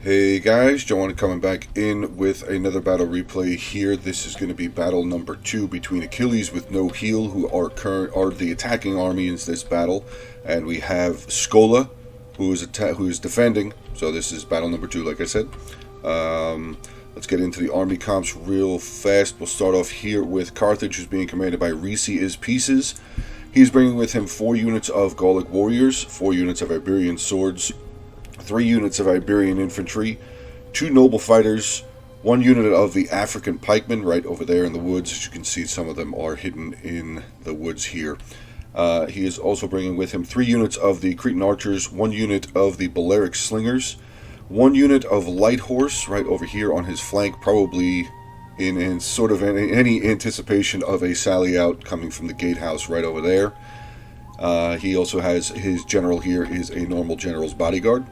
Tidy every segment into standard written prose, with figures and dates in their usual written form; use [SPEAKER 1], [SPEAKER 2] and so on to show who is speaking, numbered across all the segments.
[SPEAKER 1] Hey guys, Joanna coming back in with another battle replay here. This is going to be battle number 2 between Achilles with no heal, who are the attacking army in this battle, and we have SKOLLA, who is defending. So this is battle number 2, like I said. Let's get into the army comps real fast. We'll start off here with Carthage, who's being commanded by Reese is Pieces. He's bringing with him 4 units of Gallic warriors, 4 units of Iberian swords, 3 units of Iberian infantry, 2 noble fighters, 1 unit of the African pikemen right over there in the woods. As you can see, some of them are hidden in the woods here. He is also bringing with him 3 units of the Cretan archers, 1 unit of the Balearic slingers, 1 unit of light horse right over here on his flank, probably in sort of any anticipation of a sally out coming from the gatehouse right over there. He also has his general here is a normal general's bodyguard.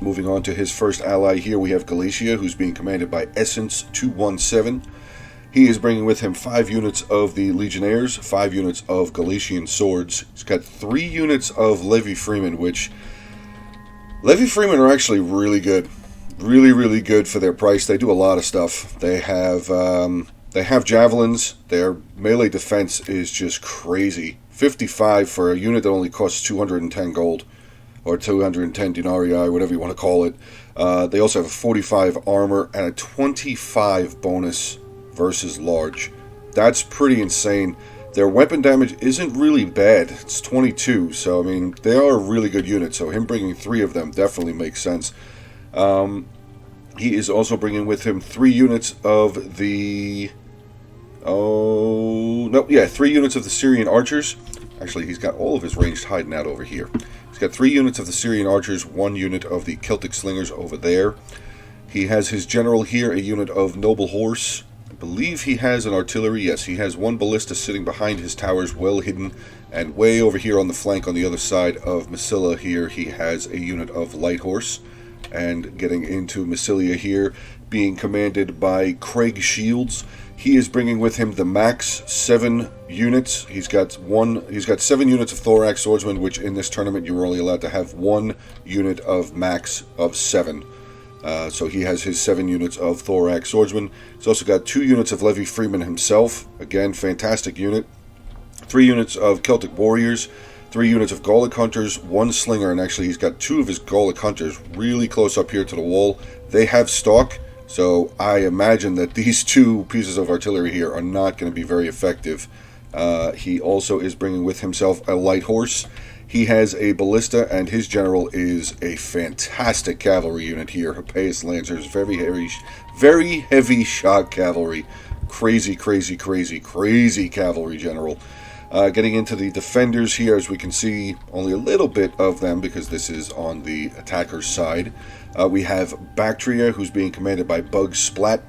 [SPEAKER 1] Moving on to his first ally here, we have Galatia, who's being commanded by Essence 217. He is bringing with him 5 units of the Legionnaires, 5 units of Galatian swords. He's got 3 units of Levy Freemen, which Levy Freemen are actually really good. Really good for their price. They do a lot of stuff. They have javelins. Their melee defense is just crazy. 55 for a unit that only costs 210 gold. Or 210 denarii, whatever you want to call it. They also have a 45 armor and a 25 bonus versus large. That's pretty insane. Their weapon damage isn't really bad. It's 22, so I mean, they are a really good unit. So him bringing 3 of them definitely makes sense. He is also bringing with him 3 units of the... 3 units of the Syrian archers. Actually, he's got all of his ranged hiding out over here. He's got 3 units of the Syrian archers, 1 unit of the Celtic slingers over there. He has his general here, a unit of noble horse. I believe he has an artillery. Yes, he has 1 ballista sitting behind his towers, well hidden. And way over here on the flank on the other side of Massilia here, he has a unit of light horse. And getting into Massilia here, being commanded by Craig Shields. He is bringing with him the max 7 units. He's got 7 units of thorax swordsmen, which in this tournament you were only allowed to have 1 unit of max of 7. So he has his 7 units of thorax swordsmen. He's also got 2 units of Levy Freeman himself. Again, fantastic unit. 3 units of Celtic warriors. 3 units of Gallic hunters, 1 slinger, and actually he's got 2 of his Gallic hunters really close up here to the wall. They have stalk. So I imagine that these 2 pieces of artillery here are not going to be very effective. He also is bringing with himself a light horse. He has a ballista, and his general is a fantastic cavalry unit here. Hippeus Lancers, very heavy shot cavalry. Crazy cavalry general. Getting into the defenders here, as we can see, only a little bit of them because this is on the attacker's side. We have Bactria, who's being commanded by Bug Splat.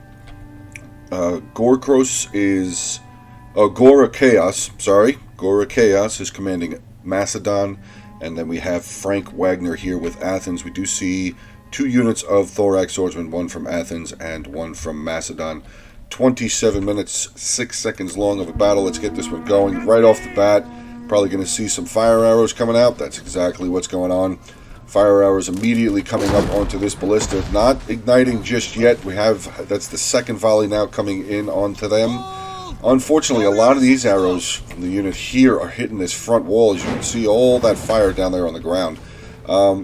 [SPEAKER 1] Gorachaos is commanding Macedon. And then we have Frank Wagner here with Athens. We do see 2 units of thorax swordsmen, 1 from Athens and 1 from Macedon. 27 minutes, 6 seconds long of a battle. Let's get this one going right off the bat. Probably going to see some fire arrows coming out. That's exactly what's going on. Fire arrows immediately coming up onto this ballista. Not igniting just yet. That's the 2nd volley now coming in onto them. Unfortunately, a lot of these arrows from the unit here are hitting this front wall. As you can see, all that fire down there on the ground.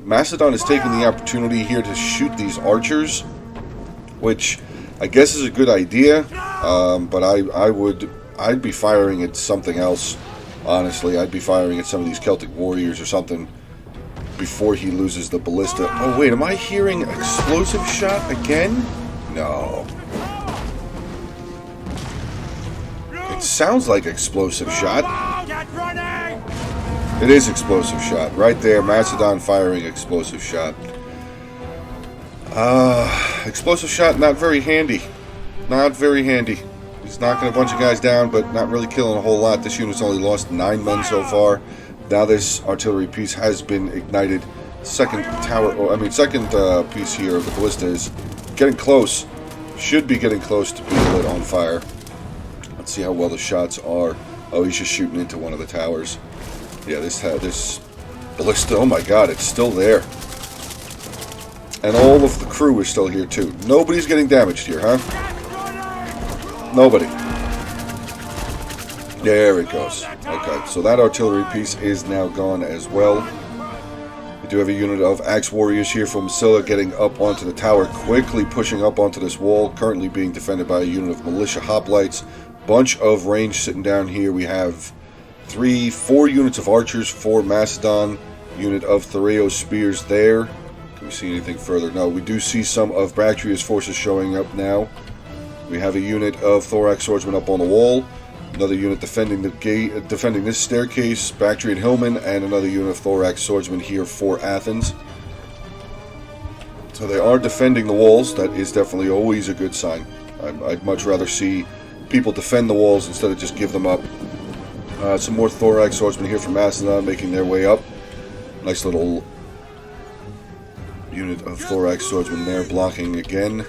[SPEAKER 1] Macedon is taking the opportunity here to shoot these archers, which I guess is a good idea, but I'd be firing at something else. Honestly, I'd be firing at some of these Celtic warriors or something before he loses the ballista. Oh wait, am I hearing explosive shot again? No. It sounds like explosive shot. It is explosive shot right there. Macedon firing explosive shot. Explosive shot, not very handy. Not very handy. He's knocking a bunch of guys down, but not really killing a whole lot. This unit's only lost 9 men so far. Now this artillery piece has been ignited. Second piece here of the ballista is getting close. Should be getting close to being lit on fire. Let's see how well the shots are. Oh, he's just shooting into one of the towers. Yeah, this ballista, oh my god, it's still there. And all of the crew is still here too. Nobody's getting damaged here, huh? Nobody. There it goes. Okay, so that artillery piece is now gone as well. We do have a unit of axe warriors here from Massilia getting up onto the tower, quickly pushing up onto this wall, currently being defended by a unit of militia hoplites. Bunch of range sitting down here. We have 4 units of archers, 4 Macedon, unit of Theraeus spears there. Can we see anything further? No, we do see some of Bactria's forces showing up now. We have a unit of thorax swordsmen up on the wall. Another unit defending the gate, defending this staircase, Bactria and Hillman, and another unit of thorax swordsmen here for Athens. So they are defending the walls. That is definitely always a good sign. I'd much rather see people defend the walls instead of just give them up. Some more thorax swordsmen here from Macedon making their way up. Nice little unit of thorax swordsmen there blocking again.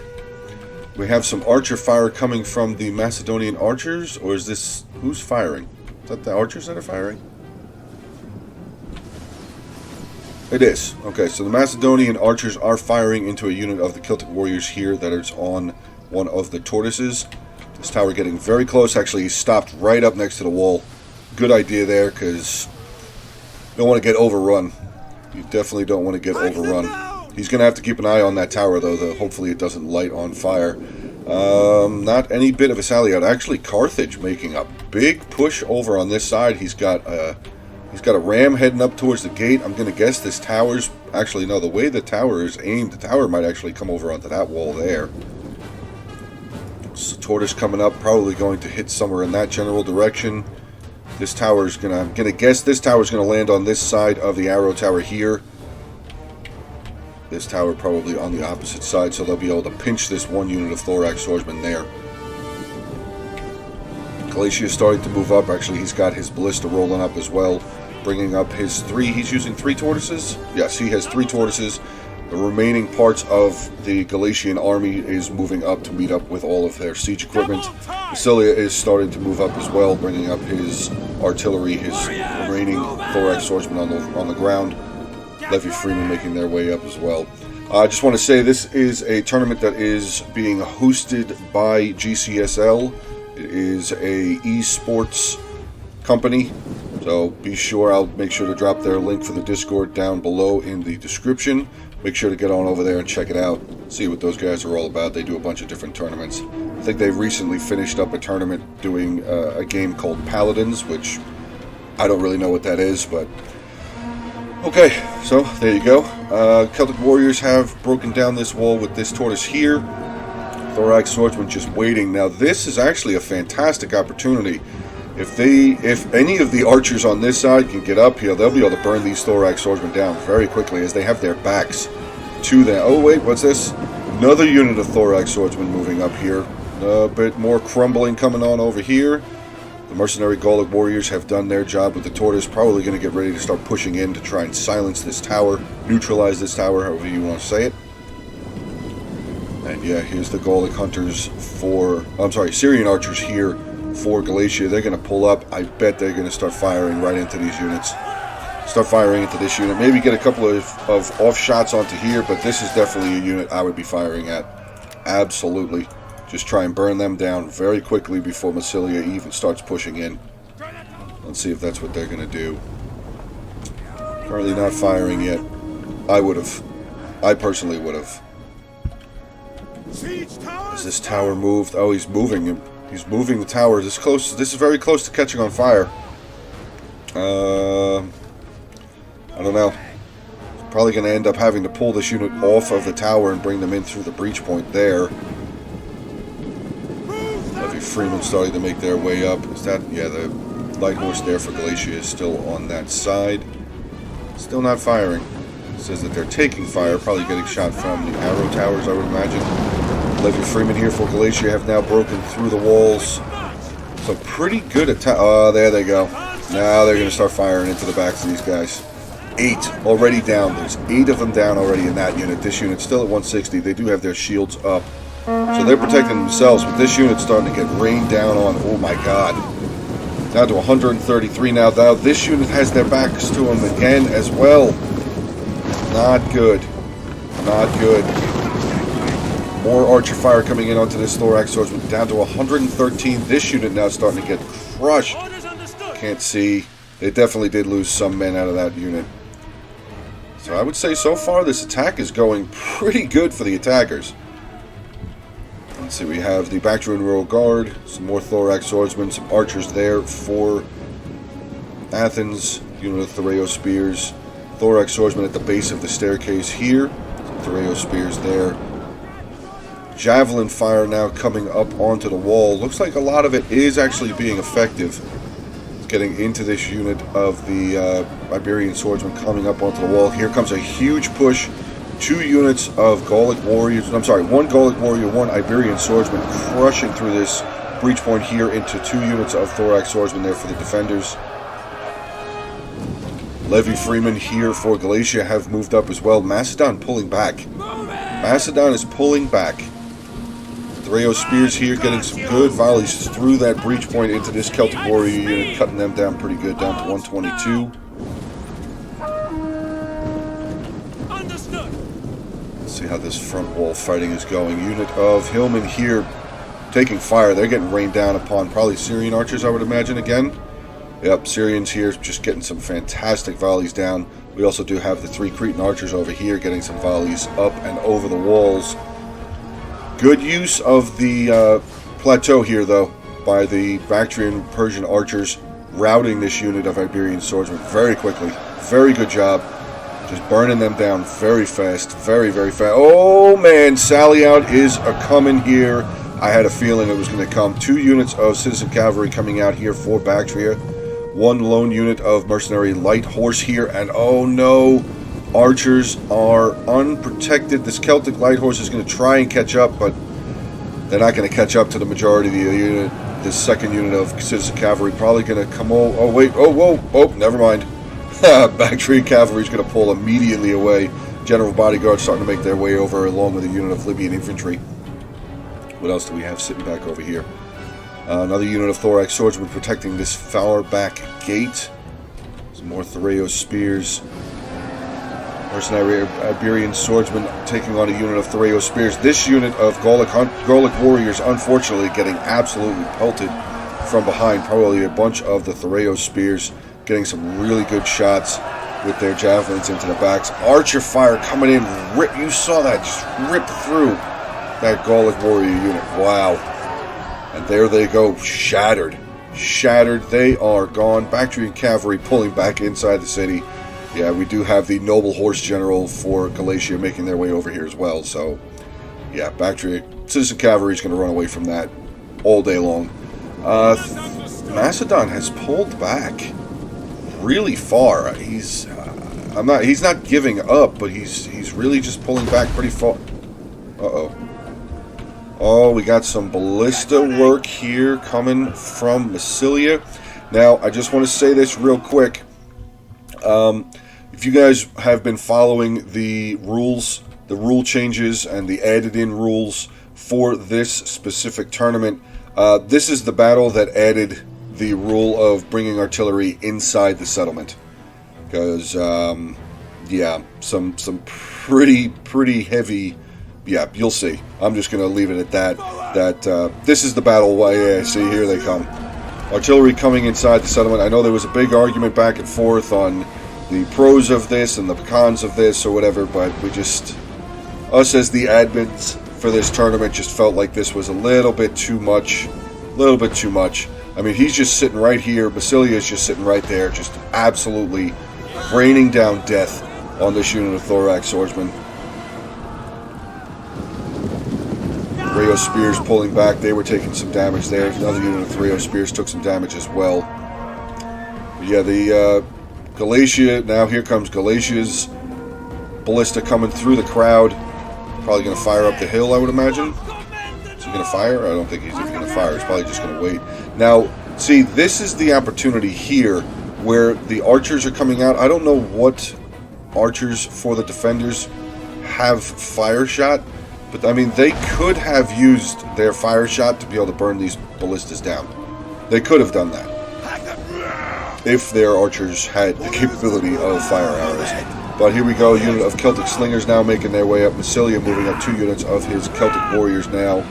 [SPEAKER 1] We have some archer fire coming from the Macedonian archers, or is this... who's firing? Is that the archers that are firing? It is. Okay, so the Macedonian archers are firing into a unit of the Celtic warriors here that is on one of the tortoises. This tower getting very close. Actually, he stopped right up next to the wall. Good idea there, because you don't want to get overrun. You definitely don't want to get overrun. He's going to have to keep an eye on that tower, though. Hopefully it doesn't light on fire. Not any bit of a sally out. Actually, Carthage making a big push over on this side. He's got a ram heading up towards the gate. I'm going to guess this tower's... actually, no, the way the tower is aimed, the tower might actually come over onto that wall there. So, tortoise coming up, probably going to hit somewhere in that general direction. This tower is going to... I'm going to guess this tower is going to land on this side of the arrow tower here. This tower probably on the opposite side, so they'll be able to pinch this one unit of thorax swordsmen there. Galatia is starting to move up. Actually, he's got his ballista rolling up as well, bringing up his 3. He's using 3 tortoises. Yes, he has 3 tortoises. The remaining parts of the Galatian army is moving up to meet up with all of their siege equipment. Massilia is starting to move up as well, bringing up his artillery, his remaining thorax swordsmen on the ground. Levy Freeman making their way up as well. I just want to say this is a tournament that is being hosted by GCSL. It is a esports company, so be sure, I'll make sure to drop their link for the Discord down below in the description. Make sure to get on over there and check it out, see what those guys are all about. They do a bunch of different tournaments. I think they've recently finished up a tournament doing a game called Paladins, which I don't really know what that is, but okay, so there you go. Celtic warriors have broken down this wall with this tortoise here. Thorax swordsman just waiting. Now this is actually a fantastic opportunity. If any of the archers on this side can get up here, they'll be able to burn these thorax swordsmen down very quickly as they have their backs to them. Oh wait, what's this? Another unit of thorax swordsmen moving up here. A bit more crumbling coming on over here. The mercenary Gallic warriors have done their job with the tortoise. Probably going to get ready to start pushing in to try and silence this tower, neutralize this tower, however you want to say it. And yeah, here's the Gallic hunters for... I'm sorry, Syrian archers here for Galatia. They're going to pull up. I bet they're going to start firing right into these units. Start firing into this unit. Maybe get a couple of off shots onto here, but this is definitely a unit I would be firing at. Absolutely. Just try and burn them down very quickly before Massilia even starts pushing in. Let's see if that's what they're going to do. Currently not firing yet. I personally would have. Has this tower moved? Oh, he's moving. He's moving the tower. This is very close to catching on fire. I don't know. Probably going to end up having to pull this unit off of the tower and bring them in through the breach point there. Freeman starting to make their way up. Is that... yeah, the light horse there for Galatia is still on that side. Still not firing. It says that they're taking fire, probably getting shot from the arrow towers, I would imagine. Levy Freeman here for Galatia have now broken through the walls. So pretty good attack. Oh, there they go. Now they're going to start firing into the backs of these guys. 8 already down. There's 8 of them down already in that unit. This unit's still at 160. They do have their shields up. So they're protecting themselves, but this unit's starting to get rained down on. Oh my god. Down to 133 now. Now this unit has their backs to them again as well. Not good. Not good. More archer fire coming in onto this thorax swordsman. Down to 113. This unit now starting to get crushed. Can't see. They definitely did lose some men out of that unit. So I would say so far this attack is going pretty good for the attackers. Let's see, we have the Bactrian Royal Guard, some more thorax swordsmen, some archers there for Athens, unit of Thoreo spears, thorax swordsmen at the base of the staircase here, Thoreo spears there. Javelin fire now coming up onto the wall. Looks like a lot of it is actually being effective. Getting into this unit of the Iberian swordsman coming up onto the wall. Here comes a huge push. 2 units of Gallic warriors. I'm sorry, 1 Gallic warrior, 1 Iberian swordsman crushing through this breach point here into 2 units of thorax swordsmen there for the defenders. Levy Freeman here for Galatia have moved up as well. Macedon pulling back. Macedon is pulling back. Thoreo spears here getting some good volleys through that breach point into this Celtic warrior unit, cutting them down pretty good, down to 122. Let's see how this front wall fighting is going. Unit of Hillmen here taking fire. They're getting rained down upon probably Syrian archers, I would imagine, again. Yep, Syrians here just getting some fantastic volleys down. We also do have the 3 Cretan archers over here getting some volleys up and over the walls. Good use of the plateau here, though, by the Bactrian Persian archers, routing this unit of Iberian swordsmen very quickly. Very good job. Just burning them down very fast. Very, very fast. Oh, man. Sally out is a-coming here. I had a feeling it was going to come. 2 units of citizen cavalry coming out here for Bactria. 1 lone unit of mercenary light horse here. And, oh, no. Archers are unprotected. This Celtic light horse is going to try and catch up, but they're not going to catch up to the majority of the unit. This second unit of citizen cavalry probably going to come over. Oh, wait. Oh, whoa. Oh, never mind. Bactrian cavalry is going to pull immediately away. General bodyguards starting to make their way over along with a unit of Libyan infantry. What else do we have sitting back over here? Another unit of thorax swordsmen protecting this far back gate. Some more Thoreo spears. Mercenary Iberian swordsman taking on a unit of Thoreo spears. This unit of Gallic warriors, unfortunately, getting absolutely pelted from behind. Probably a bunch of the Thoreo spears getting some really good shots with their javelins into the backs. Archer fire coming in. You saw that just rip through that Gallic warrior unit. Wow. And there they go. Shattered. Shattered. They are gone. Bactrian cavalry pulling back inside the city. Yeah, we do have the noble horse general for Galatia making their way over here as well. So, yeah, Bactrian citizen cavalry is going to run away from that all day long. Macedon has pulled back really far. He's not giving up, but he's really just pulling back pretty far. Uh-oh. Oh, we got some ballista work here coming from Massilia. Now, I just want to say this real quick. If you guys have been following the rules, the rule changes, and the added-in rules for this specific tournament, this is the battle that added the rule of bringing artillery inside the settlement. Because, yeah, some pretty heavy. Yeah, you'll see. I'm just going to leave it at that. This is the battle. Yeah, see, here they come. Artillery coming inside the settlement. I know there was a big argument back and forth on the pros of this and the cons of this or whatever, but us as the admins for this tournament just felt like this was a little bit too much. I mean, he's just sitting right here. Massilia is just sitting right there, just absolutely raining down death on this unit of thorax swordsmen. Thoreo spears pulling back. They were taking some damage there. Another unit of Thoreo spears took some damage as well. But yeah, the Galatia, now here comes Galatia's ballista coming through the crowd. Probably going to fire up the hill, I would imagine. Is he going to fire? I don't think he's even going to fire. He's probably just going to wait. Now, see, this is the opportunity here where the archers are coming out. I don't know what archers for the defenders have fire shot, but I mean, they could have used their fire shot to be able to burn these ballistas down. They could have done that if their archers had the capability of fire arrows. But here we go, unit of Celtic Slingers now making their way up. Massilia moving up 2 units of his Celtic Warriors now.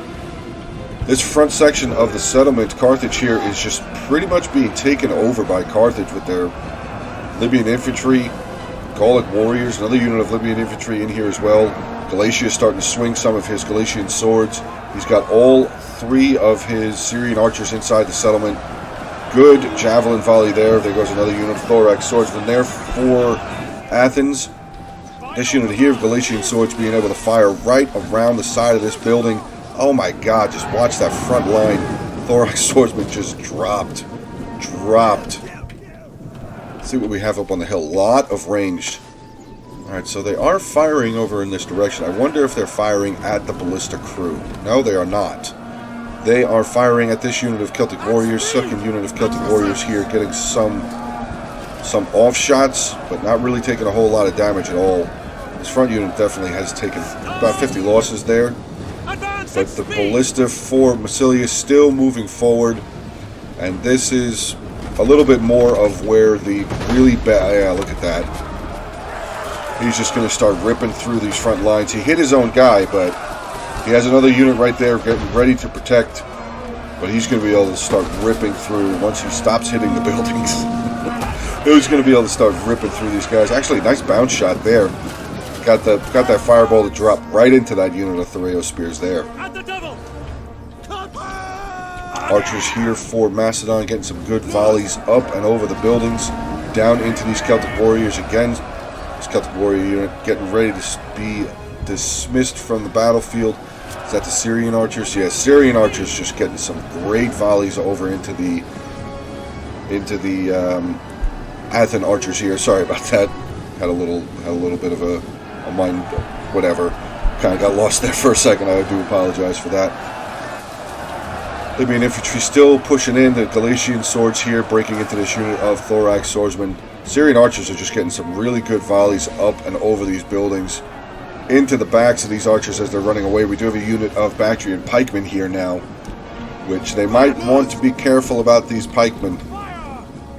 [SPEAKER 1] This front section of the settlement, Carthage here, is just pretty much being taken over by Carthage with their Libyan infantry, Gallic warriors, another unit of Libyan infantry in here as well. Galatia is starting to swing some of his Galatian swords. He's got all 3 of his Syrian archers inside the settlement. Good javelin volley there. There goes another unit of thorax swordsmen there for Athens. This unit here of Galatian swords being able to fire right around the side of this building. Oh my god, just watch that front line. Thorax swordsman just dropped. Let's see what we have up on the hill. Lot of ranged. Alright, so they are firing over in this direction. I wonder if they're firing at the ballista crew. No, they are not. They are firing at this unit of Celtic Warriors. Second unit of Celtic Warriors here getting some off shots, but not really taking a whole lot of damage at all. This front unit definitely has taken about 50 losses there. But the ballista for Massilia is still moving forward. And this is a little bit more of where the really bad... Yeah, look at that. He's just going to start ripping through these front lines. He hit his own guy, but he has another unit right there getting ready to protect. But he's going to be able to start ripping through once he stops hitting the buildings. He's going to be able to start ripping through these guys. Actually, nice bounce shot there. Got that fireball to drop right into that unit of Thereo spears there. Archers here for Macedon getting some good volleys up and over the buildings, down into these Celtic Warriors again. This Celtic Warrior unit getting ready to be dismissed from the battlefield. Is that the Syrian archers? Yeah, Syrian archers just getting some great volleys over into the Athen archers here. Sorry about that. Had a little bit of a mind, whatever. Kind of got lost there for a second. I do apologize for that. Libyan infantry still pushing in. The Galatian swords here breaking into this unit of thorax swordsmen. Syrian archers are just getting some really good volleys up and over these buildings, into the backs of these archers as they're running away. We do have a unit of Bactrian pikemen here now, which they might want to be careful about these pikemen,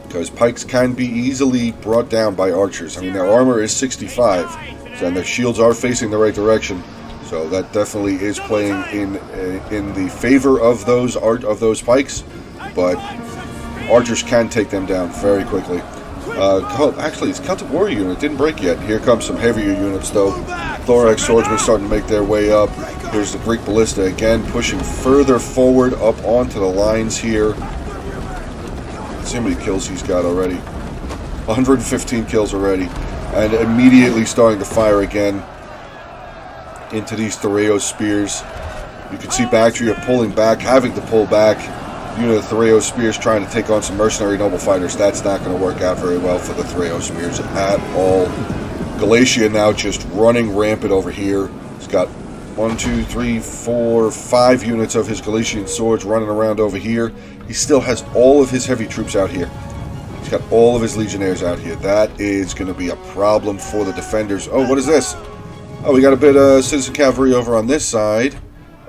[SPEAKER 1] because pikes can be easily brought down by archers. I mean, their armor is 65, and their shields are facing the right direction, so that definitely is playing in the favor of those pikes. But archers can take them down very quickly. Actually, it's Celtic Warrior unit didn't break yet. Here comes some heavier units though. Thorax swordsmen starting to make their way up. There's the Greek ballista again pushing further forward up onto the lines here. See how many kills he's got already. 115 kills already. And immediately starting to fire again into these Thereo spears. You can see Bactria pulling back, having to pull back. Unit of Thereo spears trying to take on some mercenary noble fighters. That's not going to work out very well for the Thereo spears at all. Galatia now just running rampant over here. He's got 1, 2, 3, 4, 5 units of his Galatian swords running around over here. He still has all of his heavy troops out here. He's got all of his legionnaires out here. That is going to be a problem for the defenders. Oh, what is this? Oh, we got a bit of citizen cavalry over on this side.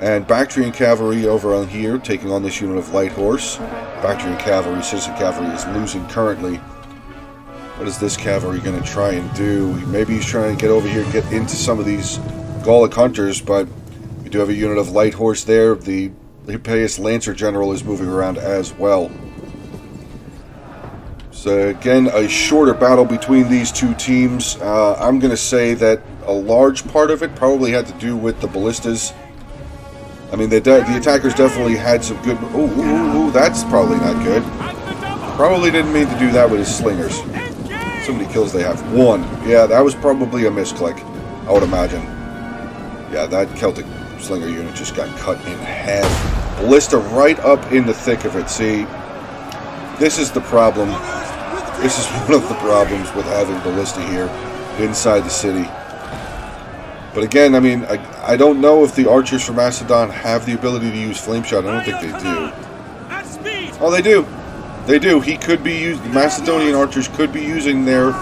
[SPEAKER 1] And Bactrian cavalry over on here, taking on this unit of light horse. Bactrian cavalry, citizen cavalry is losing currently. What is this cavalry going to try and do? Maybe he's trying to get over here and get into some of these Gallic hunters, but we do have a unit of light horse there. The Hippias Lancer General is moving around as well. So again, a shorter battle between these two teams. I'm going to say that a large part of it probably had to do with the ballistas. I mean, the attackers definitely had some good... Ooh, that's probably not good. Probably didn't mean to do that with his slingers. So many kills they have. 1. Yeah, that was probably a misclick, I would imagine. Yeah, that Celtic slinger unit just got cut in half. Ballista right up in the thick of it. See, this is the problem. This is one of the problems with having ballista here inside the city. But again, I mean, I don't know if the archers from Macedon have the ability to use flame shot. I don't think they do. Oh, they do. They do. He could be used. The Macedonian archers could be using their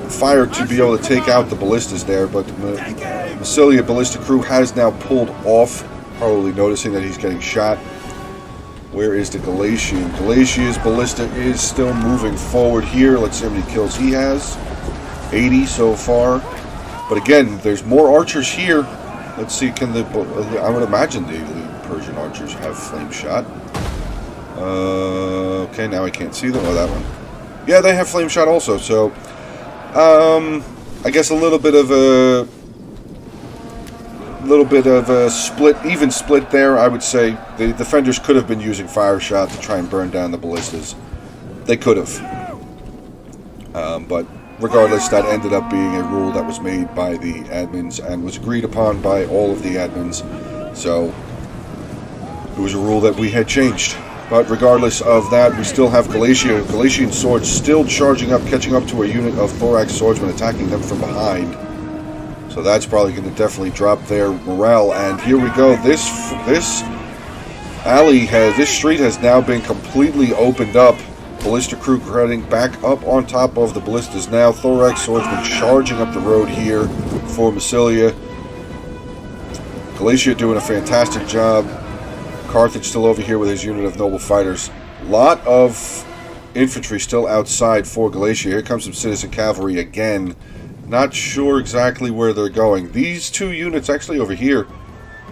[SPEAKER 1] fire to be able to take out the ballistas there. But the Massilia ballista crew has now pulled off, probably noticing that he's getting shot. Where is the Galatian? Galatia's ballista is still moving forward here. Let's see how many kills he has. 80 so far. But again, there's more archers here. Let's see, can the... I would imagine the elite Persian archers have flame shot. Okay, now I can't see them. Oh, that one. Yeah, they have flame shot also, so... I guess a little bit of a split, even split there, I would say. The defenders could have been using fire shot to try and burn down the ballistas. They could have. But regardless, that ended up being a rule that was made by the admins and was agreed upon by all of the admins. So, it was a rule that we had changed. But regardless of that, we still have Galatian swords still charging up, catching up to a unit of thorax swordsmen, attacking them from behind. So that's probably going to definitely drop their morale. And here we go. This street has now been completely opened up. Ballista crew heading back up on top of the ballistas now. Thorax swordsmen charging up the road here for Massilia. Galatia doing a fantastic job. Carthage still over here with his unit of noble fighters. Lot of infantry still outside for Galatia. Here comes some citizen cavalry again. Not sure exactly where they're going. These two units actually over here,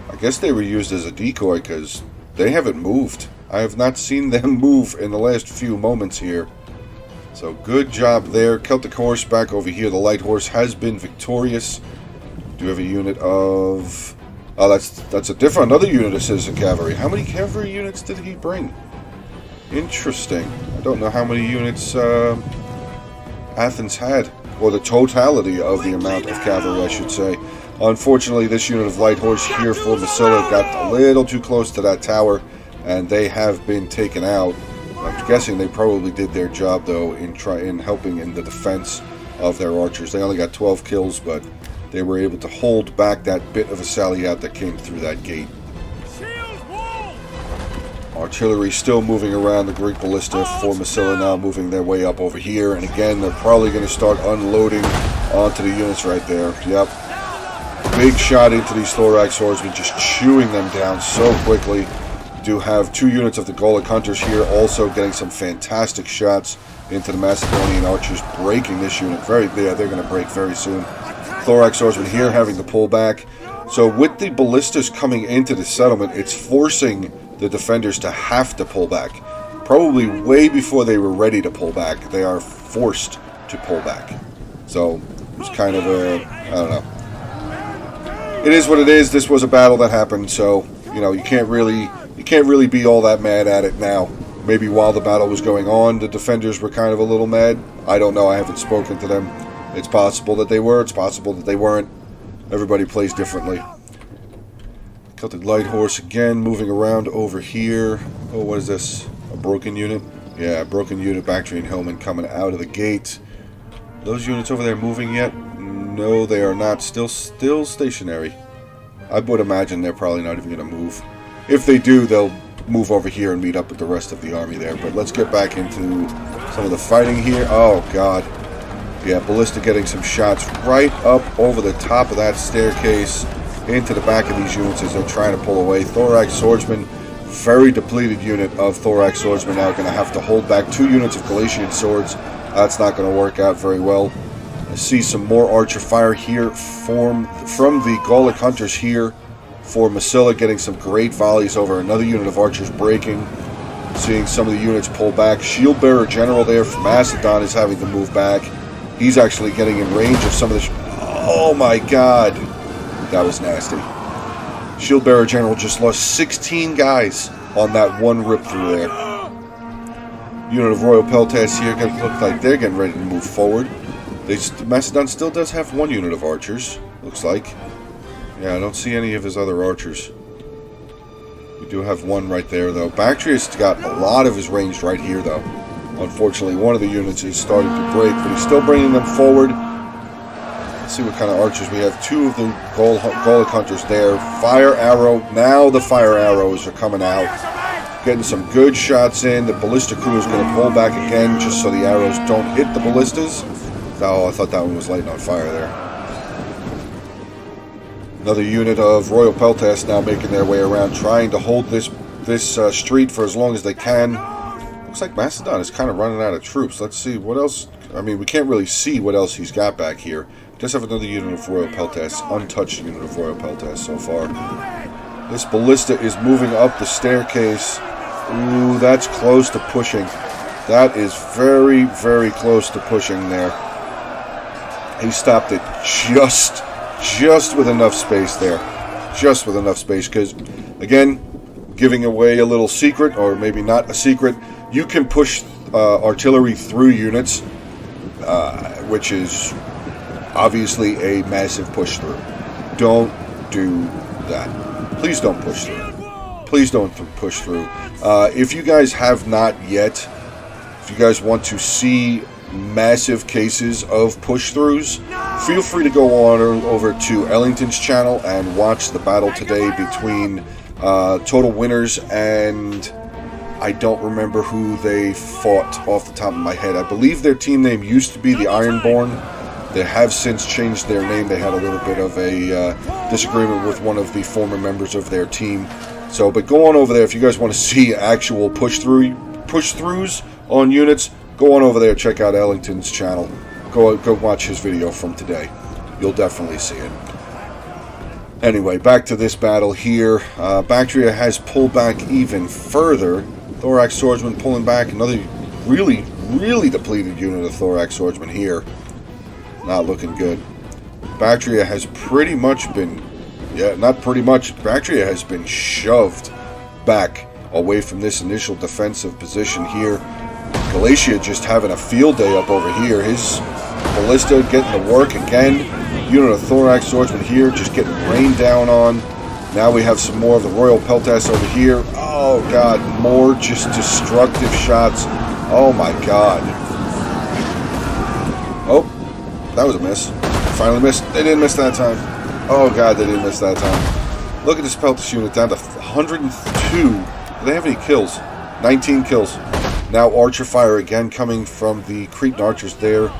[SPEAKER 1] I guess they were used as a decoy because they haven't moved. I have not seen them move in the last few moments here. So good job there. Celtic horse back over here. The light horse has been victorious. Do have a unit of... Oh, that's another unit of citizen cavalry. How many cavalry units did he bring? Interesting. I don't know how many units Athens had, or the totality of the amount of cavalry, I should say. Unfortunately, this unit of light horse here for Massilia got a little too close to that tower, and they have been taken out. I'm guessing they probably did their job though in helping in the defense of their archers. They only got 12 kills, but they were able to hold back that bit of a sally out that came through that gate. Artillery still moving around the Greek ballista for Massilia, now moving their way up over here. And again, they're probably going to start unloading onto the units right there. Yep. Big shot into these thorax swordsmen, just chewing them down so quickly. Do have two units of the Gallic hunters here also getting some fantastic shots into the Macedonian archers, breaking this unit. They're going to break very soon. Thorax swordsman here having to pull back. So with the ballistas coming into the settlement, it's forcing the defenders to have to pull back. Probably way before they were ready to pull back. They are forced to pull back. So it's kind of a, I don't know. It is what it is. This was a battle that happened, so you know you can't really be all that mad at it now. Maybe while the battle was going on, the defenders were kind of a little mad. I don't know. I haven't spoken to them. It's possible that they were. It's possible that they weren't. Everybody plays differently. Celtic light horse again moving around over here. Oh, what is this? A broken unit? Yeah, a broken unit. Bactrian Hillman coming out of the gate. Are those units over there moving yet? No, they are not. Still stationary. I would imagine they're probably not even going to move. If they do, they'll move over here and meet up with the rest of the army there. But let's get back into some of the fighting here. Oh, God. Yeah, ballista getting some shots right up over the top of that staircase into the back of these units as they're trying to pull away. Thorax swordsman, very depleted unit of thorax swordsmen now going to have to hold back two units of Galatian swords. That's not going to work out very well. I see some more archer fire here from the Gallic hunters here for Massilia, getting some great volleys over another unit of archers breaking. Seeing some of the units pull back. Shield bearer general there from Macedon is having to move back. He's actually getting in range of some of the... Oh my God. That was nasty. Shield bearer general just lost 16 guys on that one rip through there. Unit of Royal Peltas here look like they're getting ready to move forward. Macedon still does have one unit of archers, looks like. Yeah, I don't see any of his other archers. We do have one right there, though. Bactrius got a lot of his range right here, though. Unfortunately, one of the units is starting to break, but he's still bringing them forward. Let's see what kind of archers we have. Two of the Gallic hunters there. Fire arrow. Now the fire arrows are coming out. Getting some good shots in. The ballista crew is going to pull back again just so the arrows don't hit the ballistas. Oh, I thought that one was lighting on fire there. Another unit of Royal Peltas now making their way around, trying to hold this street for as long as they can. Looks like Macedon is kind of running out of troops. Let's see, what else I mean, we can't really see what else he's got back here. He does have another unit of Royal Peltas, untouched unit of Royal Peltas so far. This ballista is moving up the staircase. Ooh, that's close to pushing. That is very, very close to pushing there. He stopped it just with enough space there. Just with enough space, because, again, giving away a little secret, or maybe not a secret, you can push artillery through units, which is obviously a massive push through. Don't do that. Please don't push through. Please don't push through. If you guys have not yet, if you guys want to see massive cases of push-throughs, feel free to go on over to Ellington's channel and watch the battle today between Total Winners and I don't remember who they fought off the top of my head. I believe their team name used to be the Ironborn. They have since changed their name. They had a little bit of a disagreement with one of the former members of their team. So, but go on over there if you guys want to see actual push-throughs on units. Go on over there, check out Ellington's channel. Go watch his video from today. You'll definitely see it. Anyway, back to this battle here. Bactria has pulled back even further. Thorax Swordsman pulling back. Another really, really depleted unit of Thorax Swordsman here. Not looking good. Bactria has pretty much been... Yeah, not pretty much. Bactria has been shoved back away from this initial defensive position here. Galatia just having a field day up over here. His ballista getting to work again. Unit of Thorax Swordsman here just getting rained down on. Now we have some more of the Royal Peltas over here. Oh god, more just destructive shots. Oh my god. Oh, that was a miss. Finally missed. They didn't miss that time. Oh god, they didn't miss that time. Look at this Peltas unit down to 102. Do they have any kills? 19 kills. Now Archer fire again coming from the Cretan Archers there.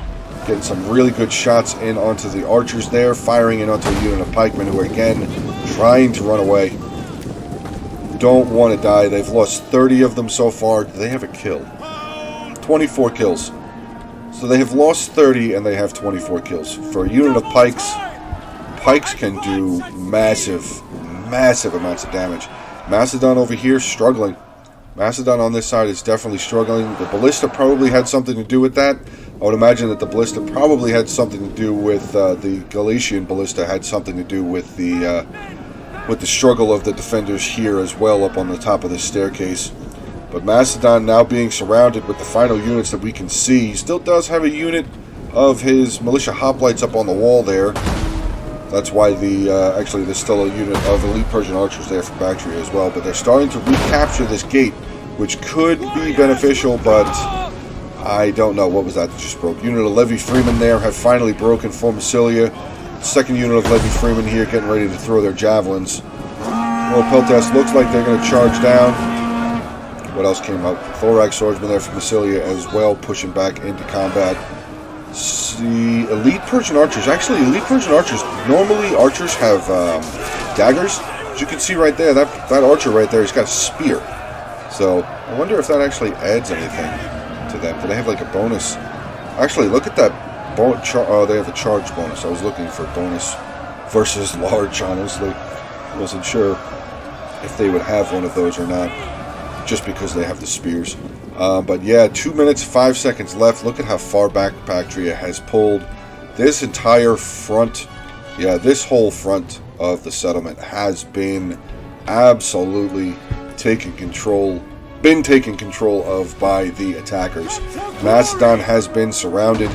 [SPEAKER 1] Getting some really good shots in onto the Archers there. Firing in onto a unit of Pikemen who are again trying to run away. Don't want to die. They've lost 30 of them so far. Do they have a kill? 24 kills. So they have lost 30 and they have 24 kills. For a unit of Pikes, Pikes can do massive, massive amounts of damage. Macedon over here struggling. Macedon on this side is definitely struggling. The Ballista probably had something to do with that. I would imagine that the Ballista probably had something to do with the Galatian Ballista had something to do with the struggle of the defenders here as well up on the top of this staircase. But Macedon now being surrounded with the final units that we can see. He still does have a unit of his militia hoplites up on the wall there. That's why actually there's still a unit of elite Persian archers there for Bactria as well. But they're starting to recapture this gate, which could be beneficial, but I don't know. What was that just broke? Unit of Levy Freeman there have finally broken for Massilia. Second unit of Levy Freeman here getting ready to throw their javelins. Royal Peltas looks like they're going to charge down. What else came up? Thorax Swordsman there from Massilia as well, pushing back into combat. The elite Persian archers, actually elite Persian archers, normally archers have daggers. As you can see right there, that archer right there, he's got a spear. So I wonder if that actually adds anything to them. Do they have like a bonus? Actually, look at that. Oh, they have a charge bonus. I was looking for bonus versus large, honestly. I wasn't sure if they would have one of those or not, just because they have the spears. But yeah, 2 minutes, 5 seconds left. Look at how far back Bactria has pulled. This entire front, yeah, this whole front of the settlement has been absolutely taken control of by the attackers. Macedon has been surrounded.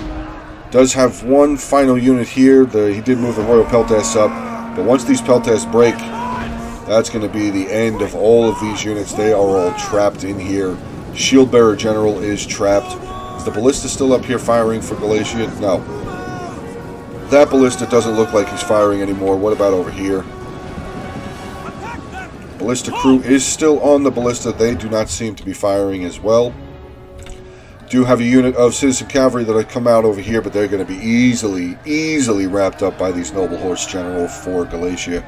[SPEAKER 1] Does have one final unit here. He did move the Royal Peltas up, but once these Peltas break, that's going to be the end of all of these units. They are all trapped in here. Shield Bearer General is trapped. Is the Ballista still up here firing for Galatia? No. That Ballista doesn't look like he's firing anymore. What about over here? Ballista crew is still on the Ballista. They do not seem to be firing as well. Do have a unit of Citizen Cavalry that have come out over here, but they're going to be easily wrapped up by these Noble Horse General for Galatia.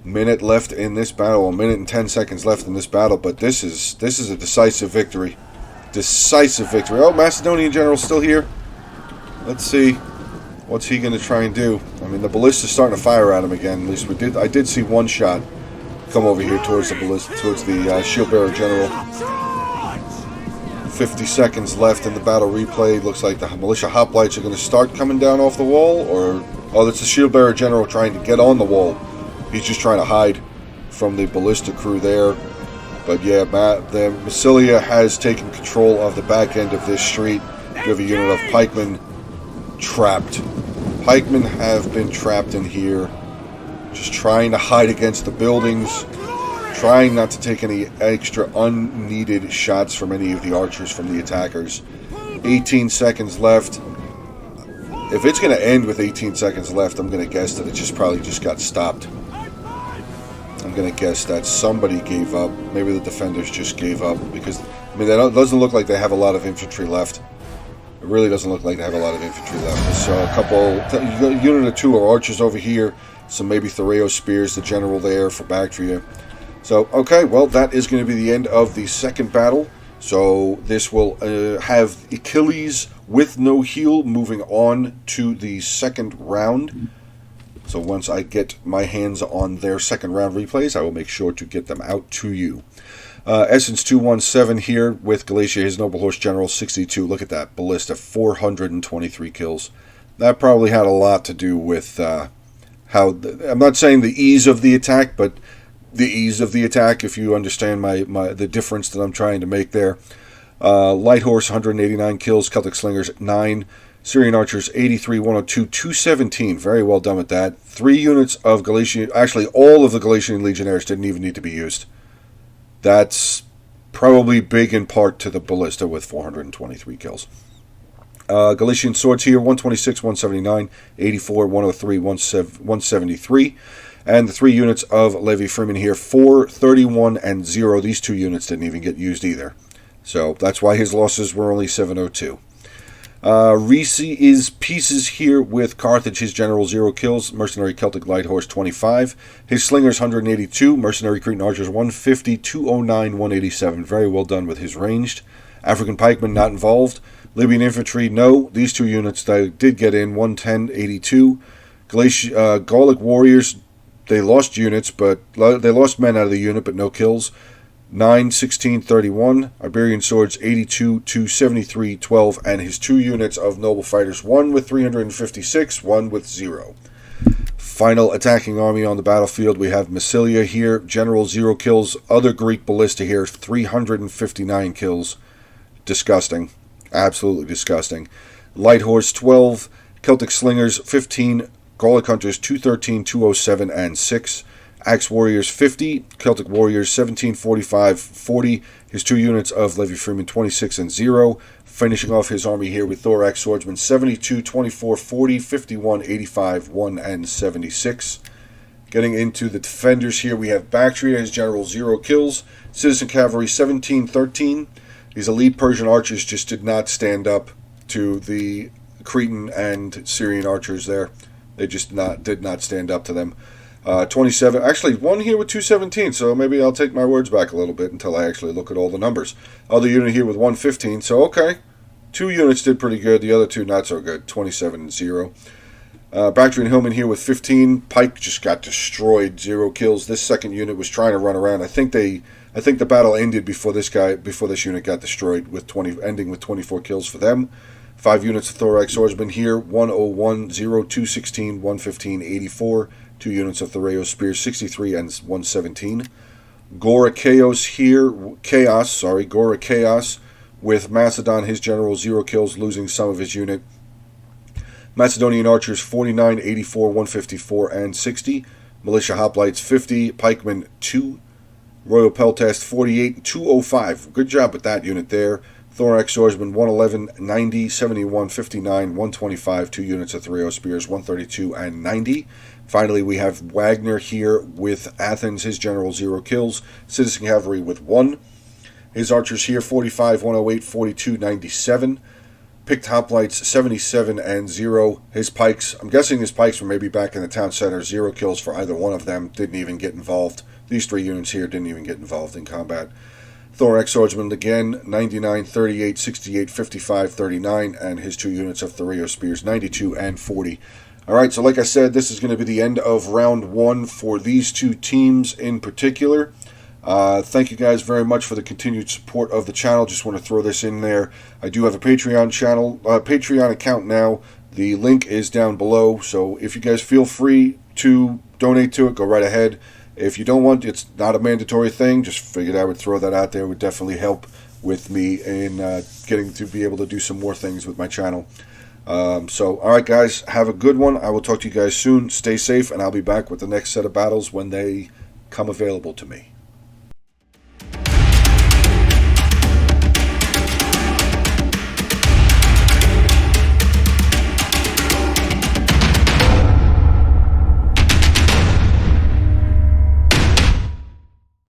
[SPEAKER 1] Minute left in this battle, a minute and 10 seconds left in this battle, but this is a decisive victory. Decisive victory. Oh, Macedonian general still here. Let's see. What's he going to try and do? I mean, the ballista's starting to fire at him again. At least I did see one shot come over here towards the ballista, towards the shield bearer general. 50 seconds left in the battle replay. Looks like the militia hoplites are going to start coming down off the wall, or oh, that's the shield bearer general trying to get on the wall. He's just trying to hide from the ballista crew there. But yeah, the Massilia has taken control of the back end of this street. You have a unit of pikemen trapped. Pikemen have been trapped in here, just trying to hide against the buildings, trying not to take any extra unneeded shots from any of the archers from the attackers. 18 seconds left. If it's going to end with 18 seconds left, I'm going to guess that it probably just got stopped. I'm going to guess that somebody gave up. Maybe the defenders just gave up, because, I mean, it doesn't look like they have a lot of infantry left. It really doesn't look like they have a lot of infantry left. So a unit or two of archers over here, some maybe Thoreo spears, the general there for Bactria. So, okay, well, that is going to be the end of the second battle. So this will have Achilles with no heal moving on to the second round. So once I get my hands on their second round replays, I will make sure to get them out to you. Essence 217 here with Galatia, his noble horse general, 62. Look at that ballista, 423 kills. That probably had a lot to do with how, I'm not saying the ease of the attack, but the ease of the attack, if you understand the difference that I'm trying to make there. Light horse, 189 kills. Celtic slingers, 9. Syrian archers, 83, 102, 217. Very well done with that. 3 units of Galatian, actually all of the Galatian legionnaires didn't even need to be used. That's probably big in part to the ballista with 423 kills. Galatian swords here, 126, 179, 84, 103, 173. And the 3 units of Levi Freeman here, 4, 31, and 0. These 2 units didn't even get used either. So that's why his losses were only 702. Reese is pieces here with Carthage, his general, 0 kills. Mercenary Celtic Light Horse, 25. His slingers, 182. Mercenary Cretan archers, 150, 209, 187. Very well done with his ranged. African pikemen not involved. Libyan infantry, no. These 2 units that did get in, 110, 82. Gallic warriors, they lost units, but they lost men out of the unit, but no kills. 9, 16, 31. Iberian swords, 82, 273, 12. And his 2 units of noble fighters, 1 with 356, 1 with 0. Final attacking army on the battlefield, we have Massilia here. General, 0 kills. Other Greek ballista here, 359 kills. Disgusting. Absolutely disgusting. Light horse, 12. Celtic slingers, 15. Gallic hunters, 213, 207, and 6. Axe warriors, 50. Celtic warriors, 17, 45, 40. His 2 units of Levi Freeman, 26 and 0. Finishing off his army here with thorax swordsmen, 72, 24, 40, 51, 85, 1, and 76. Getting into the defenders here, we have Bactria, his general, 0 kills. Citizen cavalry, 17, 13. These elite Persian archers just did not stand up to the Cretan and Syrian archers there. They just did not stand up to them. 27, actually one here with 217, so maybe I'll take my words back a little bit until I actually look at all the numbers. Other unit here with 115, so okay. 2 units did pretty good, the other 2 not so good, 27 and 0. Bactrian Hillman here with 15. Pike just got destroyed, 0 kills. This second unit was trying to run around. I think the battle ended before this unit got destroyed, with ending with 24 kills for them. 5 units of thorax swordsmen here, 101, 0, 216, 115, 84. 2 units of Thoreo spears, 63 and 117. Gora Chaos here, Gora Chaos with Macedon, his general, 0 kills, losing some of his unit. Macedonian archers, 49, 84, 154, and 60. Militia hoplites, 50. Pikemen, 2. Royal Peltast, 48, 205. Good job with that unit there. Thorax swordsman, 111, 90, 71, 59, 125. 2 units of Thoreo spears, 132 and 90. Finally, we have Wagner here with Athens, his general, 0 kills. Citizen cavalry with 1. His archers here, 45, 108, 42, 97. Picked hoplites, 77 and 0. His pikes, I'm guessing his pikes were maybe back in the town center. 0 kills for either one of them. Didn't even get involved. These 3 units here didn't even get involved in combat. Thorax Swordsman again, 99, 38, 68, 55, 39, and his 2 units of Thoreo Spears, 92 and 40. Alright, so like I said, this is going to be the end of round 1 for these 2 teams in particular. Thank you guys very much for the continued support of the channel. Just want to throw this in there. I do have a Patreon account now. The link is down below, so if you guys feel free to donate to it, go right ahead. If you don't want, it's not a mandatory thing. Just figured I would throw that out there. It would definitely help with me in getting to be able to do some more things with my channel. So, alright guys, have a good one. I will talk to you guys soon. Stay safe, and I'll be back with the next set of battles when they come available to me.